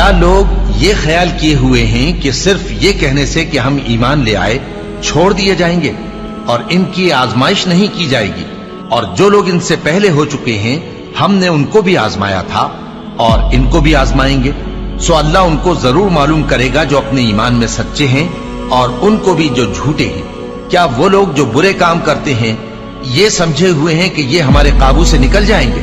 کیا لوگ یہ خیال کیے ہوئے ہیں کہ صرف یہ کہنے سے کہ ہم ایمان لے آئے چھوڑ دیے جائیں گے اور ان کی آزمائش نہیں کی جائے گی؟ اور جو لوگ ان سے پہلے ہو چکے ہیں ہم نے ان کو بھی آزمایا تھا اور ان کو بھی آزمائیں گے، سو اللہ ان کو ضرور معلوم کرے گا جو اپنے ایمان میں سچے ہیں اور ان کو بھی جو جھوٹے ہیں۔ کیا وہ لوگ جو برے کام کرتے ہیں یہ سمجھے ہوئے ہیں کہ یہ ہمارے قابو سے نکل جائیں گے؟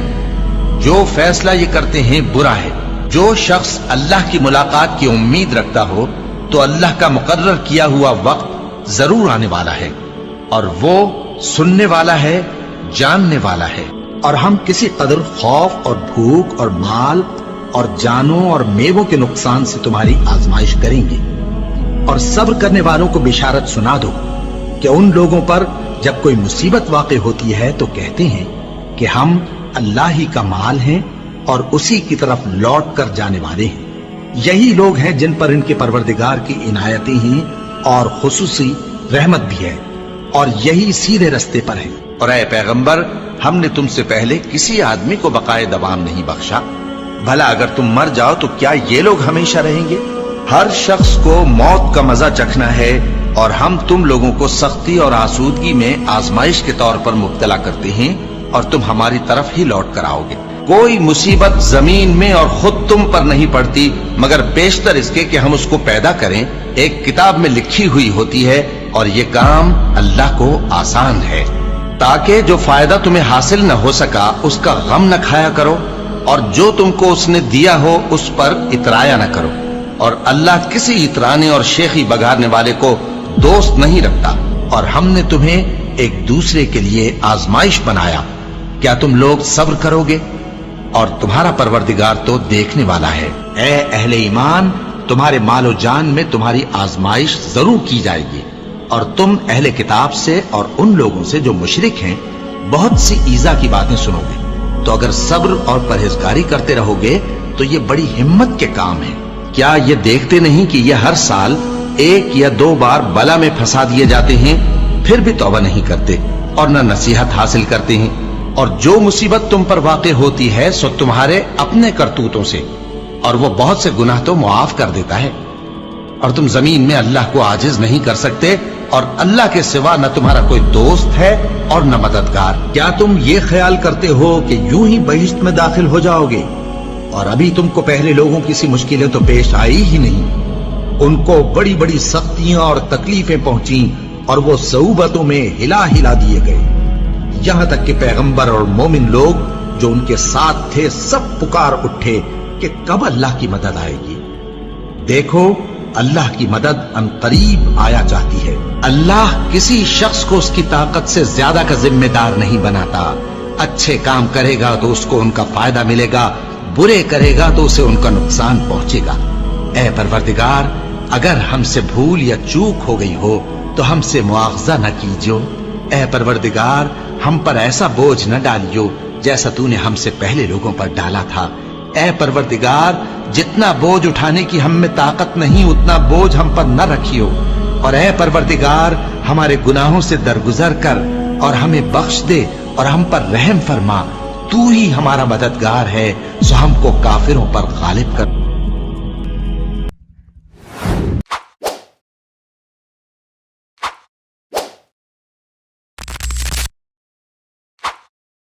جو فیصلہ یہ کرتے ہیں برا ہے۔ جو شخص اللہ کی ملاقات کی امید رکھتا ہو تو اللہ کا مقرر کیا ہوا وقت ضرور آنے والا ہے، اور وہ سننے والا ہے، جاننے والا ہے۔ اور ہم کسی قدر خوف اور بھوک اور مال اور جانوں اور میووں کے نقصان سے تمہاری آزمائش کریں گے، اور صبر کرنے والوں کو بشارت سنا دو کہ ان لوگوں پر جب کوئی مصیبت واقع ہوتی ہے تو کہتے ہیں کہ ہم اللہ ہی کا مال ہیں اور اسی کی طرف لوٹ کر جانے والے ہیں۔ یہی لوگ ہیں جن پر ان کے پروردگار کی عنایتیں ہیں اور خصوصی رحمت بھی ہے، اور یہی سیدھے رستے پر ہیں۔ اور اے پیغمبر، ہم نے تم سے پہلے کسی آدمی کو بقائے دوام نہیں بخشا، بھلا اگر تم مر جاؤ تو کیا یہ لوگ ہمیشہ رہیں گے؟ ہر شخص کو موت کا مزہ چکھنا ہے، اور ہم تم لوگوں کو سختی اور آسودگی میں آزمائش کے طور پر مبتلا کرتے ہیں، اور تم ہماری طرف ہی لوٹ کر آؤ گے۔ کوئی مصیبت زمین میں اور خود تم پر نہیں پڑتی مگر بیشتر اس کے کہ ہم اس کو پیدا کریں ایک کتاب میں لکھی ہوئی ہوتی ہے، اور یہ کام اللہ کو آسان ہے، تاکہ جو فائدہ تمہیں حاصل نہ ہو سکا اس کا غم نہ کھایا کرو، اور جو تم کو اس نے دیا ہو اس پر اترایا نہ کرو۔ اور اللہ کسی اترانے اور شیخی بگارنے والے کو دوست نہیں رکھتا، اور ہم نے تمہیں ایک دوسرے کے لیے آزمائش بنایا، کیا تم لوگ صبر کرو گے؟ اور تمہارا پروردگار تو دیکھنے والا ہے۔ اے اہل ایمان، تمہارے مال و جان میں تمہاری آزمائش ضرور کی جائے گی، اور تم اہل کتاب سے اور ان لوگوں سے جو مشرک ہیں بہت سی ایذا کی باتیں سنو گے، تو اگر صبر اور پرہیزگاری کرتے رہو گے تو یہ بڑی ہمت کے کام ہے۔ کیا یہ دیکھتے نہیں کہ یہ ہر سال 1 یا 2 بار بلا میں پھنسا دیے جاتے ہیں، پھر بھی توبہ نہیں کرتے اور نہ نصیحت حاصل کرتے ہیں؟ اور جو مصیبت تم پر واقع ہوتی ہے سو تمہارے اپنے کرتوتوں سے، اور وہ بہت سے گناہ تو معاف کر دیتا ہے۔ اور تم زمین میں اللہ کو عاجز نہیں کر سکتے، اور اللہ کے سوا نہ تمہارا کوئی دوست ہے اور نہ مددگار۔ کیا تم یہ خیال کرتے ہو کہ یوں ہی بہشت میں داخل ہو جاؤ گے، اور ابھی تم کو پہلے لوگوں کی سی مشکلیں تو پیش آئی ہی نہیں؟ ان کو بڑی بڑی سختیاں اور تکلیفیں پہنچیں، اور وہ صعوبتوں میں ہلا ہلا دیے گئے، یہاں تک کہ پیغمبر اور مومن لوگ جو ان کے ساتھ تھے سب پکار اٹھے کہ کب اللہ کی مدد آئے گی۔ دیکھو، اللہ کی مدد ان قریب آیا چاہتی ہے۔ اللہ کسی شخص کو اس کی طاقت سے زیادہ کا ذمہ دار نہیں بناتا۔ اچھے کام کرے گا تو اس کو ان کا فائدہ ملے گا، برے کرے گا تو اسے ان کا نقصان پہنچے گا۔ اے پروردگار، اگر ہم سے بھول یا چوک ہو گئی ہو تو ہم سے مواخذہ نہ کیجو۔ اے پروردگار، ہم پر ایسا بوجھ نہ ڈالیو جیسا تو نے ہم سے پہلے لوگوں پر ڈالا تھا۔ اے پروردگار، جتنا بوجھ اٹھانے کی ہم میں طاقت نہیں اتنا بوجھ ہم پر نہ رکھیو، اور اے پروردگار، ہمارے گناہوں سے درگزر کر اور ہمیں بخش دے اور ہم پر رحم فرما۔ تو ہی ہمارا مددگار ہے، سو ہم کو کافروں پر غالب کر۔